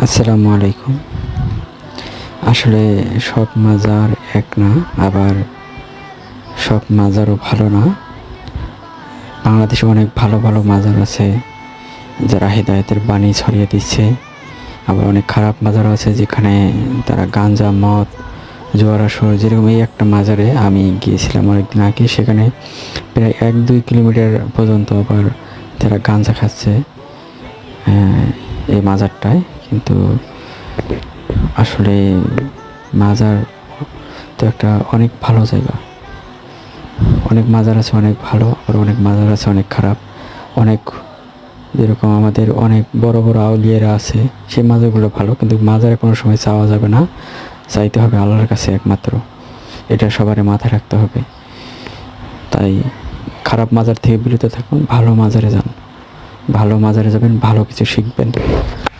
আসসালামু আলাইকুম। আসলে সব মাজার এক না, আবার সব মাজারও ভালো না। বাংলাদেশে অনেক ভালো ভালো মাজার আছে যারা হেদায়েতের বাণী ছড়িয়ে দিচ্ছে। আবার অনেক খারাপ মাজার আছে যেখানে তারা গাঁজা, মদ, জুয়ারাসর, যেরকম এই একটা মাজারে আমি গিয়েছিলাম অনেকদিন আগে। সেখানে প্রায় 1-2 কিলোমিটার পর্যন্ত আবার তারা গাঁজা খাচ্ছে এই মাজারটায়। কিন্তু আসলে মাজার তো একটা অনেক ভালো জায়গা। অনেক মাজার আছে অনেক ভালো, আর অনেক মাজার আছে অনেক খারাপ। অনেক, যেরকম আমাদের অনেক বড় বড় আউলিয়ারা আছে, সেই মাজারগুলো ভালো, কিন্তু মাজারে কোনো সময় চাওয়া যাবে না। চাইতে হবে আল্লাহর কাছে একমাত্র। এটা সবারই মাথায় রাখতে হবে। তাই খারাপ মাজার থেকে বিরত থাকুন, ভালো মাজারে যান। ভালো মাজারে যাবেন, ভালো কিছু শিখবেন।